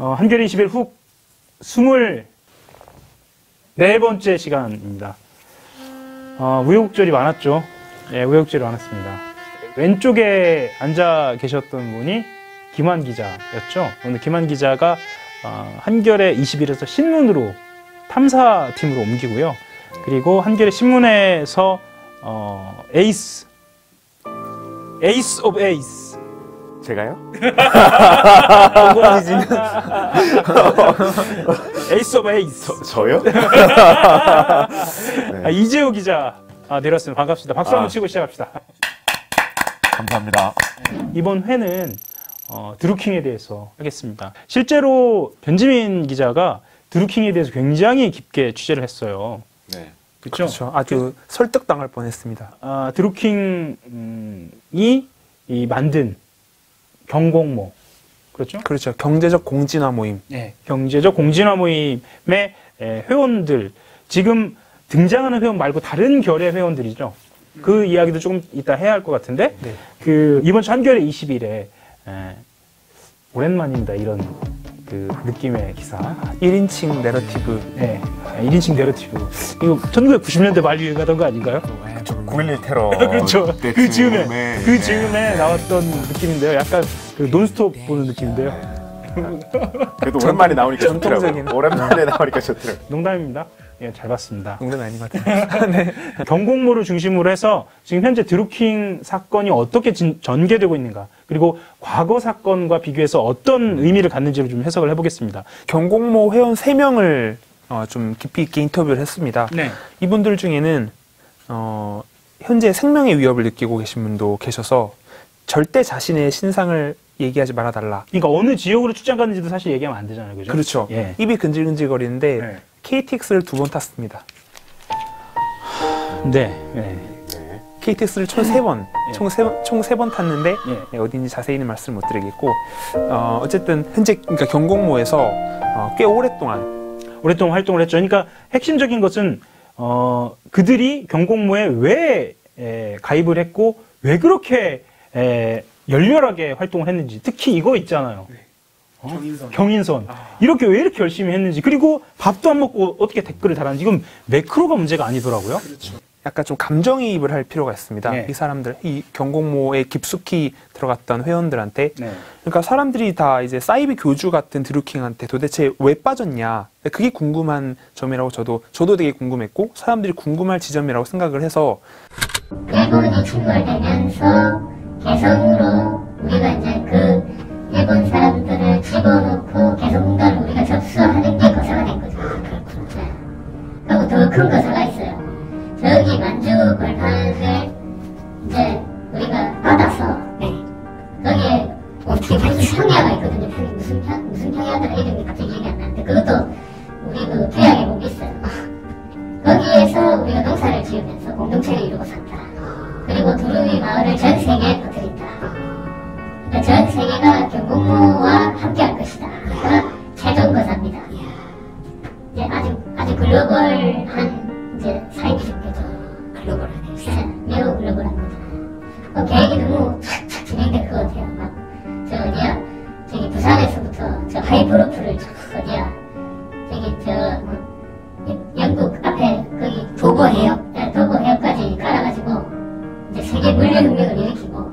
한겨레 21 훅 24번째 시간입니다. 우여곡절이 많았죠. 예, 우여곡절이 많았습니다. 왼쪽에 앉아 계셨던 분이 김환 기자였죠. 오늘 김환 기자가 한겨레 21에서 신문으로 탐사팀으로 옮기고요. 그리고 한겨레 신문에서 에이스 오브 에이스 제가요? 에이스 오브 에이스 저요? 네. 이재호 기자 내렸습니다. 반갑습니다. 박수 한번 치고 시작합시다. 감사합니다. 이번 회는 드루킹에 대해서 하겠습니다. 실제로 변지민 기자가 드루킹에 대해서 굉장히 깊게 취재를 했어요. 네. 그렇죠. 아주 설득당할 뻔했습니다. 드루킹이 만든 경공모, 그렇죠? 그렇죠. 경제적 공진화 모임. 네, 경제적 공진화 모임의 회원들, 지금 등장하는 회원 말고 다른 결의 회원들이죠. 그 이야기도 조금 이따 해야 할 것 같은데, 네. 이번 주 한겨레 21에 오랜만입니다. 이런 느낌의 기사. 1인칭 내러티브. 네, 1인칭 내러티브. 이거 1990년대 말 유행하던 거 아닌가요? 9.11 테러. 그렇죠. 그 즈음에 나왔던 느낌인데요. 약간 논스톱 보는 느낌인데요. 그래도 오랜만에 나오니까 전통적인. 오랜만에 나오니까 좋더라고요. 농담입니다. 예, 잘 봤습니다. 농담 아닌 것 같아요. 네. 경공모를 중심으로 해서 지금 현재 드루킹 사건이 어떻게 전개되고 있는가, 그리고 과거 사건과 비교해서 어떤 의미를 갖는지를 좀 해석을 해보겠습니다. 경공모 회원 3명을 좀 깊이 있게 인터뷰를 했습니다. 네. 이분들 중에는 현재 생명의 위협을 느끼고 계신 분도 계셔서 절대 자신의 신상을 얘기하지 말아달라. 그러니까 어느 지역으로 출장 갔는지도 사실 얘기하면 안 되잖아요. 그죠? 그렇죠. 예. 입이 근질근질거리는데 네. KTX를 2번 탔습니다. 네. 네. KTX를 총 3번, 예. 총 3번 탔는데 예. 네, 어디인지 자세히는 말씀을 못 드리겠고 어쨌든 현재 그러니까 경공모에서 꽤 오랫동안 활동을 했죠. 그러니까 핵심적인 것은 그들이 경공모에 왜 가입을 했고 왜 그렇게 열렬하게 활동을 했는지, 특히 이거 있잖아요. 경인선. 이렇게 왜 이렇게 열심히 했는지, 그리고 밥도 안 먹고 어떻게 댓글을 달았는지, 이건 매크로가 문제가 아니더라고요. 그렇죠. 약간 좀 감정이입을 할 필요가 있습니다. 네. 이 사람들, 이 경공모에 깊숙이 들어갔던 회원들한테. 네. 그러니까 사람들이 다 이제 사이비 교주 같은 드루킹한테 도대체 왜 빠졌냐. 그게 궁금한 점이라고 저도 되게 궁금했고, 사람들이 궁금할 지점이라고 생각을 해서. 일본이 침몰되면서 개성으로 우리가 이제 그 일본 사람들을 집어넣고 개성공단을 우리가 접수하는 게 거사가 된 거죠. 그리고 더 큰 거사가 있어요. 저기 만주 벌판을 이제 우리가 받아서 거기에 어떻게 무슨 평야가 있거든요. 무슨 평야더라 이름이 갑자기 기억이 안 나는데 그것도 우리 그 부양에 보고 있어요. 거기에서 우리가 농사를 지으면서 공동체를 이루고 산다. 그리고 두루미 마을을 전 세계에 퍼뜨린다. 그러니까 전 세계가 경공모와 함께할 것이다. 그가 최종 거사입니다. 이제 아주 글로벌한 이제 사이비적 거죠. 글로벌하네. 매우 글로벌합니다. 계획이 너무 착착 진행될 것 같아요. 막 저기 부산에서부터 저 하이브로프를 영국 앞에 거기 도보해역까지 깔아가지고 이제 세계 물류혁명을 일으키고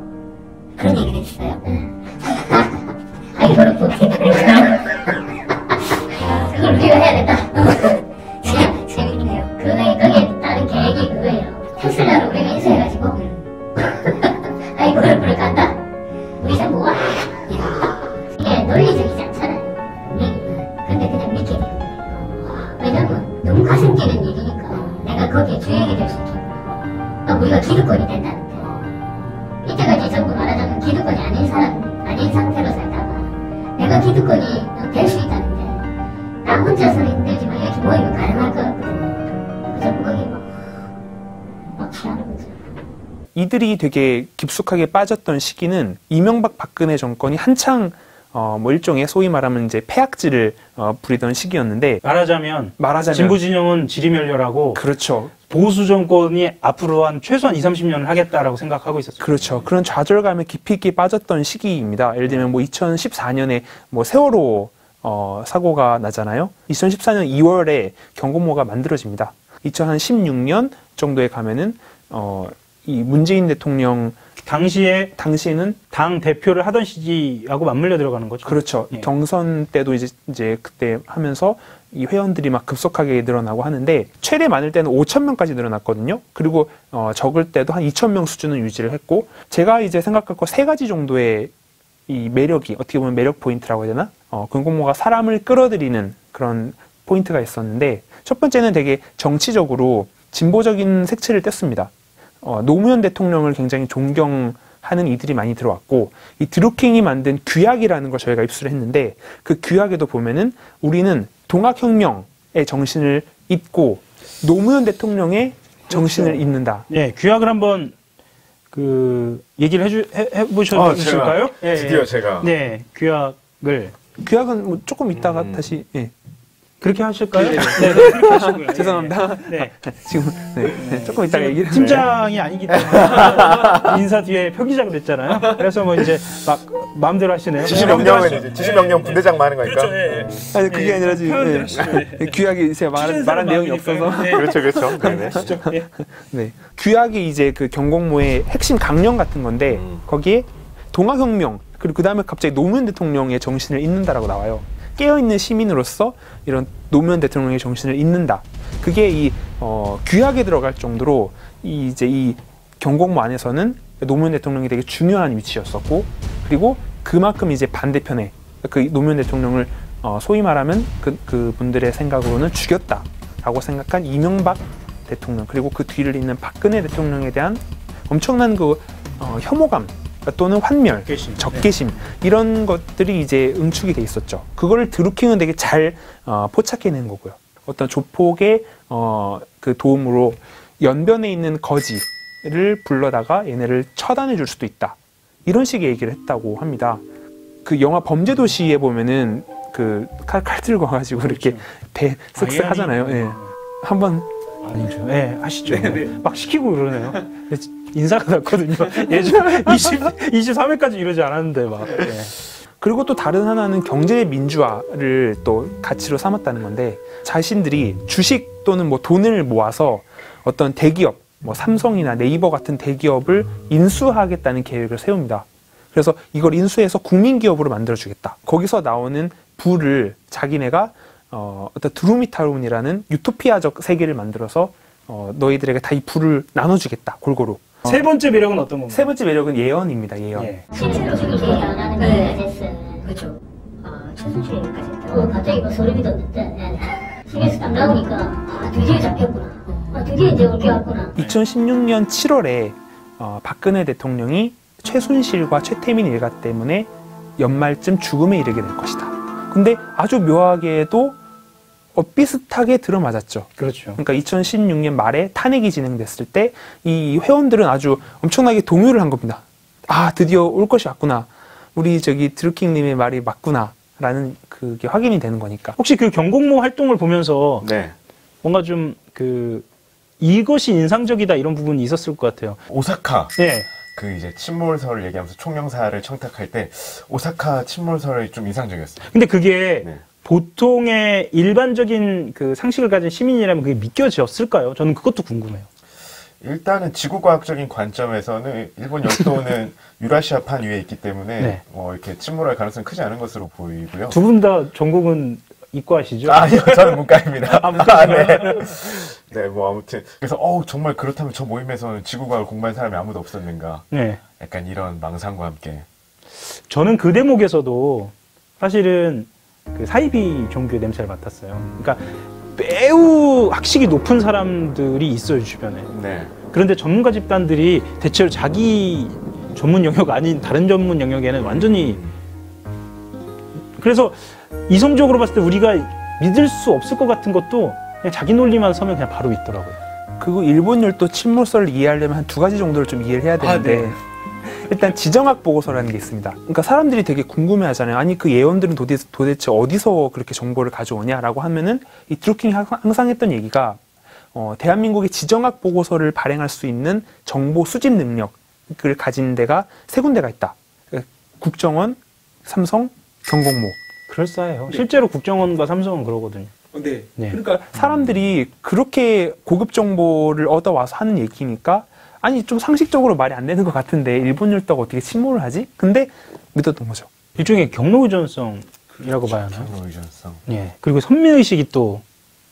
그런 얘기를 했어요. 하이브로프 그걸 우리가 해야 된다. 재밌네요. 거기에 따른 계획이 그거예요. 테슬라를 우리가 인수해가지고 하이브로프를 간다. 우리 전부 와. 이게 논리적이지 않잖아요. 근데 그냥 믿게 돼요. 왜냐면 너무 가슴 뛰는 일이니까 내가 거기에 주역이 될 수 있겠구나. 우리가 기득권이 된다는데 이때까지 전부 말하자면 기득권이 아닌 상태로 살다가 내가 기득권이 될 수 있다는데 나 혼자서는 힘들지만 이렇게 모이면 가능할 것 같거든요. 그래서 거기 막 취하는 거죠. 이들이 되게 깊숙하게 빠졌던 시기는 이명박 박근혜 정권이 한창 일종의 소위 말하면 이제 폐악질을 부리던 시기였는데 말하자면 진보 진영은 지리멸렬하고 그렇죠. 보수 정권이 앞으로 한 최소한 20-30년을 하겠다라고 생각하고 있었죠. 그렇죠. 그런 좌절감에 깊이 있게 빠졌던 시기입니다. 예를 들면 2014년에 세월호 사고가 나잖아요. 2014년 2월에 경공모가 만들어집니다. 2016년 정도에 가면은 이 문재인 대통령 당시에는 당 대표를 하던 시기하고 맞물려 들어가는 거죠. 그렇죠. 예. 경선 때도 이제 그때 하면서 이 회원들이 막 급속하게 늘어나고 하는데 최대 많을 때는 5,000명까지 늘어났거든요. 그리고 적을 때도 한 2,000명 수준은 유지를 했고 제가 이제 생각할 거 세 가지 정도의 이 매력이 어떻게 보면 매력 포인트라고 해야 되나? 경공모가 사람을 끌어들이는 그런 포인트가 있었는데 첫 번째는 되게 정치적으로 진보적인 색채를 뗐습니다. 노무현 대통령을 굉장히 존경하는 이들이 많이 들어왔고 이 드루킹이 만든 규약이라는 걸 저희가 입수를 했는데 그 규약에도 보면은 우리는 동학혁명의 정신을 잇고 노무현 대통령의 정신을 잇는다. 예, 규약을 한번 얘기를 해보셨을까요? 드디어 제가 네, 규약을 규약은 뭐 조금 있다가 다시 그렇게 하실까요? 네, 그렇게 하시고요. 죄송합니다. 네. 지금 조금 이따가 얘기를 팀장이 아니기 때문에 인사 뒤에 표기작을 했잖아요. 그래서 뭐 이제 막 마음대로 하시네요. 지시명령 분대장 많은 거니까. 그렇죠. 예. 아니 그게 아니라 지금 규약이 제가 말한 내용이 없어서 그렇죠. 네네. 네. 규약이 이제 그 경공모의 핵심 강령 같은 건데 거기에 동학혁명 그리고 그 다음에 갑자기 노무현 대통령의 정신을 잇는다라고 나와요. 깨어있는 시민으로서 이런 노무현 대통령의 정신을 잇는다. 그게 이 규약에 들어갈 정도로 이 경공모 안에서는 노무현 대통령이 되게 중요한 위치였었고 그리고 그만큼 이제 반대편에 그 노무현 대통령을 소위 말하면 그 분들의 생각으로는 죽였다라고 생각한 이명박 대통령 그리고 그 뒤를 잇는 박근혜 대통령에 대한 엄청난 그 혐오감 또는 환멸, 적개심 이런 것들이 이제 응축이 돼 있었죠. 그거를 드루킹은 되게 잘 포착해낸 거고요. 어떤 조폭의 그 도움으로 연변에 있는 거지를 불러다가 얘네를 처단해 줄 수도 있다. 이런 식의 얘기를 했다고 합니다. 그 영화 범죄도시에 보면은 그 칼 들고 와가지고 이렇게 배 쓱쓱 하잖아요. 예. 한번 아니죠. 네, 하시죠. 막 시키고 그러네요. 인사가 났거든요. 예전 23회까지 이러지 않았는데 막. 네. 그리고 또 다른 하나는 경제 민주화를 또 가치로 삼았다는 건데 자신들이 주식 또는 뭐 돈을 모아서 어떤 대기업, 뭐 삼성이나 네이버 같은 대기업을 인수하겠다는 계획을 세웁니다. 그래서 이걸 인수해서 국민기업으로 만들어주겠다. 거기서 나오는 부를 자기네가 어떤 드루미타룬이라는 유토피아적 세계를 만들어서 너희들에게 다 이 부를 나눠주겠다. 골고루. 세 번째 매력은 어떤 건가요? 세 번째 매력은 예언입니다. 예언. 예. 실제로 그렇게 나는 거였어요. 그렇죠. 최순실까지 했다. 갑자기 뭐 소름이 돋는데 TV에서 딱 나오니까 드디어 잡혔구나. 드디어 이제 올게 왔구나. 2016년 7월에 박근혜 대통령이 최순실과 최태민 일가 때문에 연말쯤 죽음에 이르게 될 것이다. 근데 아주 묘하게도 비슷하게 들어맞았죠. 그렇죠. 그러니까 2016년 말에 탄핵이 진행됐을 때 이 회원들은 아주 엄청나게 동요를 한 겁니다. 아, 드디어 올 것이 왔구나. 우리 드루킹님의 말이 맞구나. 라는 그게 확인이 되는 거니까. 혹시 그 경공모 활동을 보면서 네. 뭔가 좀 이것이 인상적이다 이런 부분이 있었을 것 같아요. 오사카. 네. 그 이제 침몰설을 얘기하면서 총영사를 청탁할 때 오사카 침몰설이 좀 인상적이었어요. 근데 그게 네. 보통의 일반적인 그 상식을 가진 시민이라면 그게 믿겨졌을까요? 저는 그것도 궁금해요. 일단은 지구과학적인 관점에서는 일본 열도는 유라시아판 위에 있기 때문에 네. 이렇게 침몰할 가능성이 크지 않은 것으로 보이고요. 두 분 다 전공은 이과시죠? 아니요, 저는 문과입니다. 아, 문과시구나. 네, 뭐 아무튼 그래서 정말 그렇다면 저 모임에서는 지구과학을 공부한 사람이 아무도 없었는가? 네. 약간 이런 망상과 함께. 저는 그 대목에서도 사실은 그 사이비 종교의 냄새를 맡았어요. 그러니까 매우 학식이 높은 사람들이 있어요, 주변에. 네. 그런데 전문가 집단들이 대체로 자기 전문 영역 아닌 다른 전문 영역에는 완전히 그래서 이성적으로 봤을 때 우리가 믿을 수 없을 것 같은 것도 그냥 자기 논리만 서면 그냥 바로 있더라고요. 그리고 일본 열도 침몰설을 이해하려면 한 두 가지 정도를 좀 이해를 해야 되는데 네. 일단 지정학 보고서라는 게 있습니다. 그러니까 사람들이 되게 궁금해하잖아요. 아니 그 예언들은 도대체 어디서 그렇게 정보를 가져오냐라고 하면은 이 드루킹이 항상 했던 얘기가 대한민국의 지정학 보고서를 발행할 수 있는 정보 수집 능력을 가진 데가 세 군데가 있다. 국정원, 삼성, 경공모. 그럴싸해요. 실제로 국정원과 삼성은 그러거든요. 네. 네. 그러니까 사람들이 그렇게 고급 정보를 얻어와서 하는 얘기니까 아니 좀 상식적으로 말이 안 되는 것 같은데 일본 율도가 어떻게 침몰을 하지? 근데 믿었던 거죠. 일종의 경로의존성이라고 봐야 하나요? 경로의존성. 예. 그리고 선민의식이 또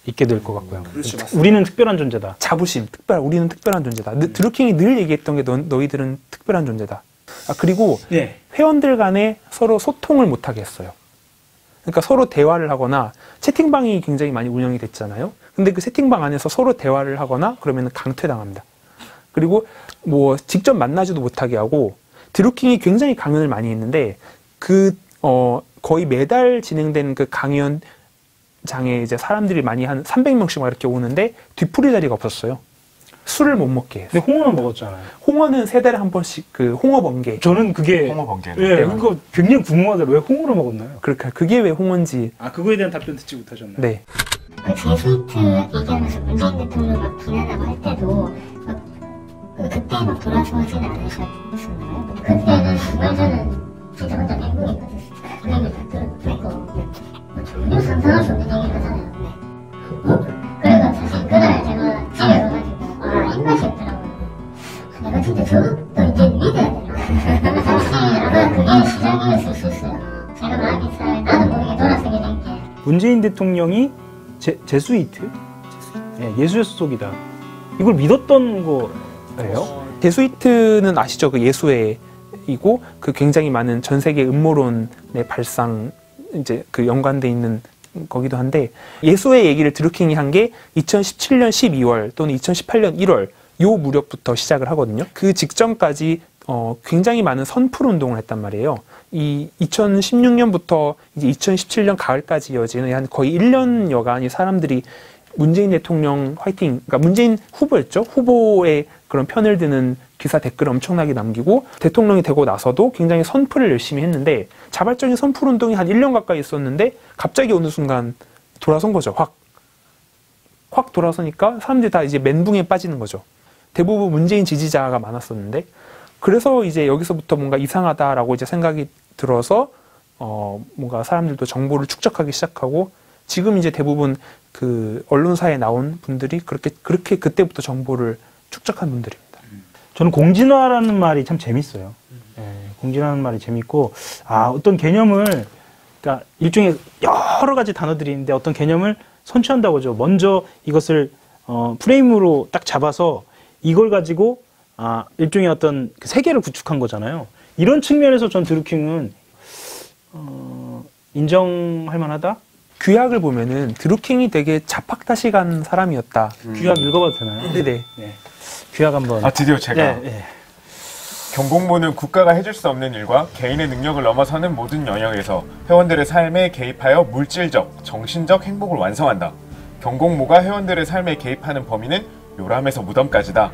있게 될 것 같고요. 그렇죠, 맞습니다. 우리는 특별한 존재다. 자부심, 우리는 특별한 존재다. 드루킹이 늘 얘기했던 게 너희들은 특별한 존재다. 그리고 예. 회원들 간에 서로 소통을 못하게 했어요. 그러니까 서로 대화를 하거나 채팅방이 굉장히 많이 운영이 됐잖아요. 근데 그 채팅방 안에서 서로 대화를 하거나 그러면 강퇴당합니다. 그리고 뭐 직접 만나지도 못하게 하고 드루킹이 굉장히 강연을 많이 했는데 거의 매달 진행되는 그 강연장에 이제 사람들이 많이 한 300명씩 막 이렇게 오는데 뒤풀이 자리가 없었어요. 술을 못 먹게 해서. 근데 홍어는 먹었잖아요. 홍어는 3달에 한 번씩 그 홍어 번개. 저는 그게 홍어 번개는. 예, 그거 굉장히 궁금하더라고요. 왜 홍어를 먹었나요? 그러니까 그게 왜 홍어인지. 아, 그거에 대한 답변 듣지 못하셨나요? 네. 그 제스위트 얘기하면서 문재인 대통령 막 비난하고 할 때도 그때 막 돌아서진 않으셨나요? 그때는 정말 저는 진짜 완전 맹공이거든요. 그 얘기 듣고 전혀 상상할 수 없는 얘기를 하잖아요. 그래서 사실 그날 제가 집에 가가지고 입맛이 없더라고요. 내가 진짜 저것도 이제 믿어야 되나? 사실 아마 그게 시작이었을 수 있어요. 제가 마음이 잘 나도 모르게 돌아서게 된 게. 문재인 대통령이 제수이트? 예, 예수의 수속이다. 이걸 믿었던 거예요? 제수이트는 아시죠? 그 예수회이고 그 굉장히 많은 전 세계 음모론의 발상 이제 그 연관돼 있는 거기도 한데 예수회 얘기를 드루킹이 한 게 2017년 12월 또는 2018년 1월 요 무렵부터 시작을 하거든요. 그 직전까지 굉장히 많은 선풀 운동을 했단 말이에요. 이 2016년부터 이제 2017년 가을까지 이어지는 한 거의 1년여간이 사람들이 문재인 대통령 화이팅, 그러니까 문재인 후보였죠. 후보의 그런 편을 드는 기사 댓글을 엄청나게 남기고 대통령이 되고 나서도 굉장히 선풀을 열심히 했는데 자발적인 선풀 운동이 한 1년 가까이 있었는데 갑자기 어느 순간 돌아선 거죠. 확 돌아서니까 사람들이 다 이제 멘붕에 빠지는 거죠. 대부분 문재인 지지자가 많았었는데 그래서 이제 여기서부터 뭔가 이상하다라고 이제 생각이 들어서 뭔가 사람들도 정보를 축적하기 시작하고 지금 이제 대부분 그 언론사에 나온 분들이 그렇게 그때부터 정보를 축적한 분들입니다. 저는 공진화라는 말이 참 재밌어요. 예, 공진화라는 말이 재밌고, 어떤 개념을, 그러니까 일종의 여러 가지 단어들이 있는데 어떤 개념을 선취한다고 하죠. 먼저 이것을 프레임으로 딱 잡아서 이걸 가지고 일종의 어떤 그 세계를 구축한 거잖아요. 이런 측면에서 전 드루킹은 인정할 만하다? 규약을 보면은 드루킹이 되게 자팍다식한 사람이었다. 규약 읽어봐도 되나요? 네네. 네. 규약 한번. 드디어 제가. 네. 경공모는 국가가 해줄 수 없는 일과 개인의 능력을 넘어서는 모든 영역에서 회원들의 삶에 개입하여 물질적, 정신적 행복을 완성한다. 경공모가 회원들의 삶에 개입하는 범위는 요람에서 무덤까지다.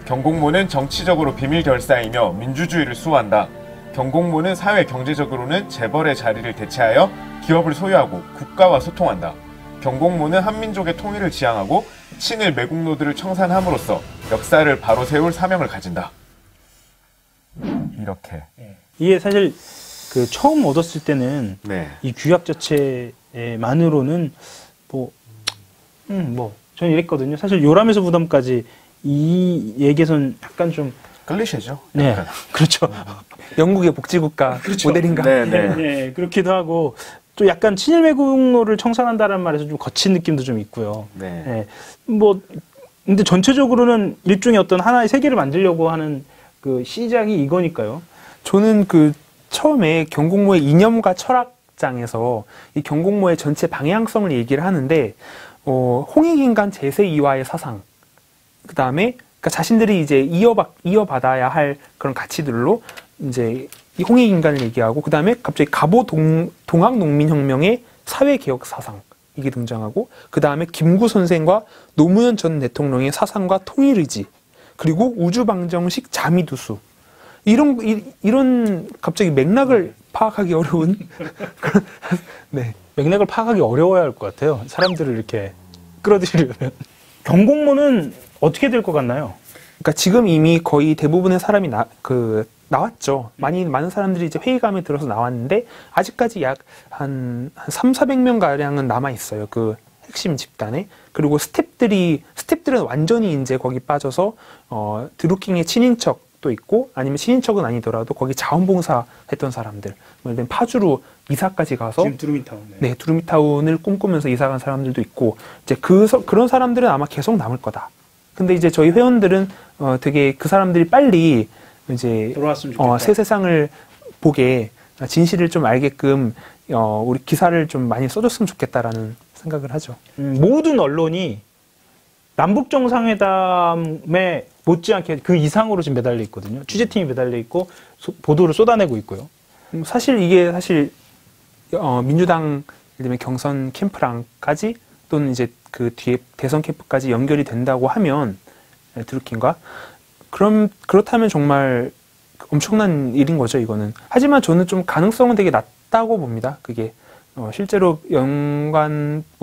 경공모는 정치적으로 비밀 결사이며 민주주의를 수호한다. 경공모는 사회 경제적으로는 재벌의 자리를 대체하여 기업을 소유하고 국가와 소통한다. 경공모는 한민족의 통일을 지향하고 친일 매국노들을 청산함으로써 역사를 바로 세울 사명을 가진다. 이렇게. 이게 사실 그 처음 얻었을 때는 네. 이 규약 자체만으로는 저는 이랬거든요. 사실 요람에서 부담까지 이 얘기에선 약간 좀 클리셰죠. 네, 그렇죠. 영국의 복지국가 모델인가? 네, 그렇기도 하고 또 약간 친일 매국노를 청산한다는 말에서 좀 거친 느낌도 좀 있고요. 네. 근데 전체적으로는 일종의 어떤 하나의 세계를 만들려고 하는 그 시작이 이거니까요. 저는 그 처음에 경공모의 이념과 철학장에서 이 경공모의 전체 방향성을 얘기를 하는데 홍익인간 제세이화의 사상, 그 다음에 그러니까 자신들이 이제 이어받아야 할 그런 가치들로 이제 이 홍익인간을 얘기하고 그 다음에 갑자기 갑오 동학농민혁명의 사회개혁 사상 이게 등장하고 그 다음에 김구 선생과 노무현 전 대통령의 사상과 통일의지 그리고 우주방정식 자미두수 이런 갑자기 맥락을 파악하기 어려운 그런 네. 맥락을 파악하기 어려워야 할 것 같아요. 사람들을 이렇게 끌어들이려면. 경공모는 어떻게 될 것 같나요? 그러니까 지금 이미 거의 대부분의 사람이 나왔죠. 많은 사람들이 이제 회의감에 들어서 나왔는데 아직까지 약 한 3,400명 가량은 남아 있어요. 그 핵심 집단에. 그리고 스텝들은 완전히 이제 거기 빠져서 드루킹의 친인척도 있고 아니면 친인척은 아니더라도 거기 자원봉사 했던 사람들. 예를 들면 파주로 이사까지 가서 지금 두루미타운. 네, 두루미타운을 꿈꾸면서 이사 간 사람들도 있고 이제 그런 사람들은 아마 계속 남을 거다. 근데 이제 저희 회원들은 되게 그 사람들이 빨리 이제 돌아왔으면 좋겠다. 새 세상을 보게 진실을 좀 알게끔 우리 기사를 좀 많이 써줬으면 좋겠다라는 생각을 하죠. 모든 언론이 남북 정상회담에 못지않게 그 이상으로 지금 매달려 있거든요. 취재팀이 매달려 있고 보도를 쏟아내고 있고요. 사실 민주당 예를 들면 경선 캠프랑까지 또는 이제 그 뒤에 대선 캠프까지 연결이 된다고 하면 드루킹과 그렇다면 정말 엄청난 일인 거죠, 이거는. 하지만 저는 좀 가능성은 되게 낮다고 봅니다. 그게 실제로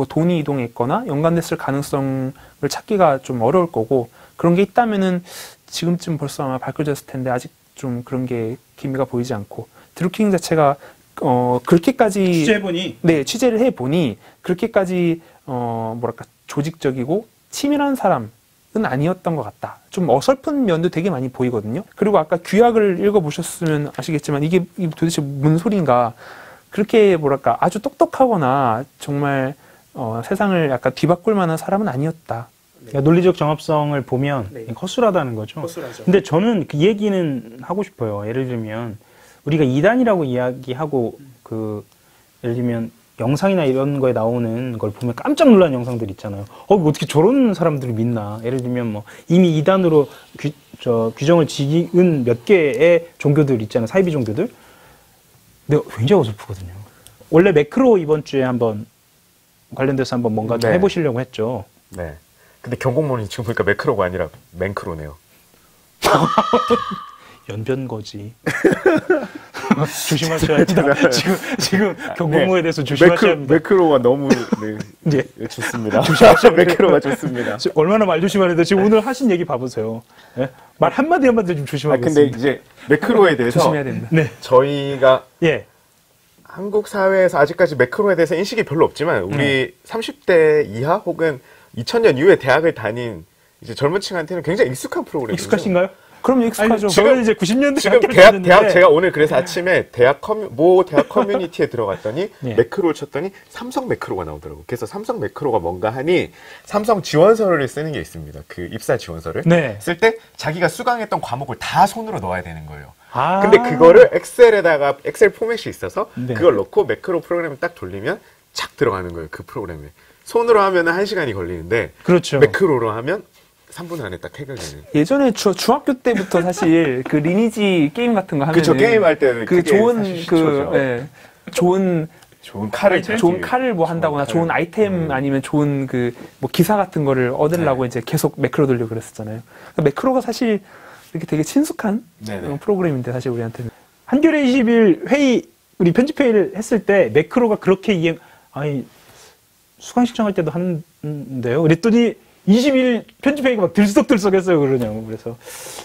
돈이 이동했거나 연관됐을 가능성을 찾기가 좀 어려울 거고 그런 게 있다면은 지금쯤 벌써 아마 밝혀졌을 텐데 아직 좀 그런 게 기미가 보이지 않고 드루킹 자체가 그렇게까지 취재를 해보니 그렇게까지 조직적이고 치밀한 사람은 아니었던 것 같다. 좀 어설픈 면도 되게 많이 보이거든요. 그리고 아까 규약을 읽어보셨으면 아시겠지만 이게 도대체 무슨 소린가. 그렇게 아주 똑똑하거나 정말 세상을 약간 뒤바꿀 만한 사람은 아니었다. 그러니까 논리적 정합성을 보면 허술하다는 거죠. 허술하죠. 근데 저는 그 얘기는 하고 싶어요. 예를 들면 우리가 이단이라고 이야기하고 예를 들면 영상이나 이런 거에 나오는 걸 보면 깜짝 놀란 영상들 있잖아요. 어떻게 저런 사람들을 믿나. 예를 들면 뭐 이미 이단으로 규정을 지은 몇 개의 종교들 있잖아요. 사이비 종교들. 근데 굉장히 어설프거든요. 원래 매크로 이번 주에 한번 관련돼서 한번 뭔가 좀 해보시려고 했죠. 네. 근데 경공문이 지금 보니까 매크로가 아니라 맨크로네요. 연변거지. 조심하셔야 합니다. 지금 경공무에 대해서 조심하셔야 합니다. 매크로가 너무 좋습니다. 매크로가 좋습니다. 얼마나 말 조심하는데 지금 오늘 하신 얘기 봐보세요. 네? 말 한마디 좀 조심하고 근데 있습니다. 이제 매크로에 대해서 조심해야 됩니다. 네. 저희가 한국 사회에서 아직까지 매크로에 대해서 인식이 별로 없지만 우리 30대 이하 혹은 2000년 이후에 대학을 다닌 이제 젊은 층한테는 굉장히 익숙한 프로그램이죠. 익숙하신가요? 그럼 익숙하죠. 저는 이제 90년대 지금 대학 제가 오늘 그래서 아침에 대학 커뮤니티에 들어갔더니 매크로를 쳤더니 삼성 매크로가 나오더라고. 그래서 삼성 매크로가 뭔가 하니 삼성 지원서를 쓰는 게 있습니다. 그 입사 지원서를 쓸 때 자기가 수강했던 과목을 다 손으로 넣어야 되는 거예요. 근데 그거를 엑셀 포맷이 있어서 그걸 넣고 매크로 프로그램을 딱 돌리면 착 들어가는 거예요. 그 프로그램에. 손으로 하면 1시간이 걸리는데 그렇죠. 매크로로 하면 3분 안에 딱 해결되는. 예전에 중학교 때부터 사실 그 리니지 게임 같은 거 하면 그쵸, 게임 할 때는 그 좋은 칼을 뭐 한다거나 좋은 아이템 아니면 좋은 뭐 기사 같은 거를 얻으려고 이제 계속 매크로 돌리고 그랬었잖아요. 그러니까 매크로가 사실 이렇게 되게 친숙한 프로그램인데 사실 우리한테는. 한겨레 20일 회의 우리 편집 회의를 했을 때 매크로가 그렇게 수강 신청할 때도 하는데요. 그랬더니 20일 편집회의가 막 들썩들썩했어요. 그러냐고. 그래서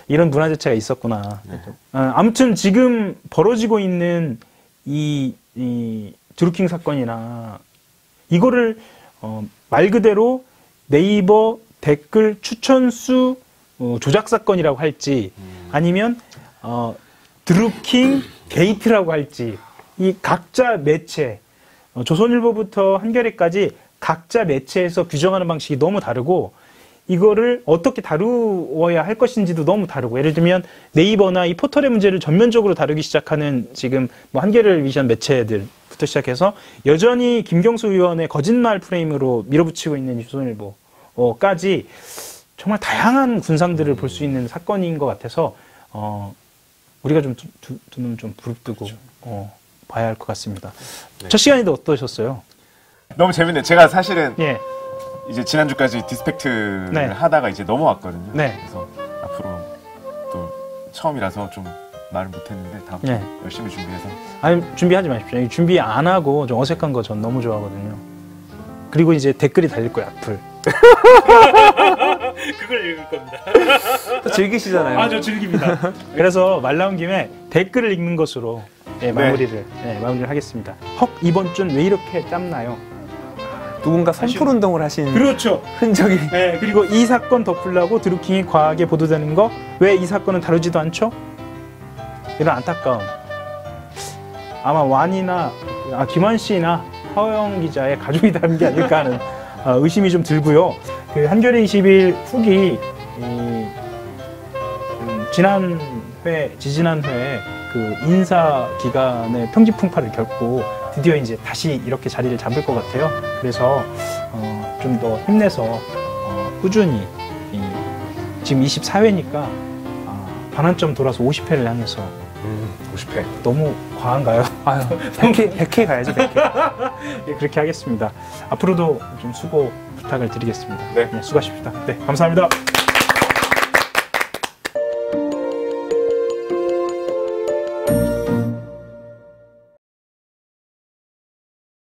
이런 문화 자체가 있었구나. 아무튼 지금 벌어지고 있는 이 드루킹 사건이나 이거를 말 그대로 네이버 댓글 추천수 조작 사건이라고 할지 아니면 드루킹 게이트라고 할지 이 각자 매체 조선일보부터 한겨레까지 각자 매체에서 규정하는 방식이 너무 다르고 이거를 어떻게 다루어야 할 것인지도 너무 다르고 예를 들면 네이버나 이 포털의 문제를 전면적으로 다루기 시작하는 지금 뭐 한겨레를 위한 매체들부터 시작해서 여전히 김경수 의원의 거짓말 프레임으로 밀어붙이고 있는 이 조선일보까지 정말 다양한 군상들을 볼 수 있는 사건인 것 같아서 우리가 좀 두 눈 좀 부릅뜨고 봐야 할 것 같습니다. 첫 시간인데 어떠셨어요? 너무 재밌네. 제가 사실은 이제 지난주까지 디스펙트를 하다가 이제 넘어왔거든요. 그래서 앞으로 또 처음이라서 좀 말을 못했는데 다음 주 열심히 준비해서. 아니 준비하지 마십시오. 준비 안 하고 좀 어색한 거 전 너무 좋아하거든요. 그리고 이제 댓글이 달릴 거예요. 악플. 그걸 읽을 겁니다. 또 즐기시잖아요. 아, 저 즐깁니다. 그래서 말 나온 김에 댓글을 읽는 것으로 마무리를 하겠습니다. 헉, 이번 주는 왜 이렇게 땀나요? 누군가 선풀 운동을 하신 그렇죠. 흔적이. 네, 그리고 이 사건 덮으려고 드루킹이 과하게 보도되는 거 왜 이 사건은 다루지도 않죠? 이런 안타까움. 아마 완이나 김환 씨나 하호영 기자의 가족이 다른 게 아닐까 하는 의심이 좀 들고요. 그 한겨레 20일 후기 지지난 회 그 인사 기간의 평지 풍파를 겪고 드디어 이제 다시 이렇게 자리를 잡을 것 같아요. 그래서 좀 더 힘내서 꾸준히 지금 24회니까 반환점 돌아서 50회를 향해서 50회. 너무 과한가요? 아유, 100회 가야죠, 100회. 예, 그렇게 하겠습니다. 앞으로도 좀 수고 부탁을 드리겠습니다. 네. 수고하십시다. 네, 감사합니다.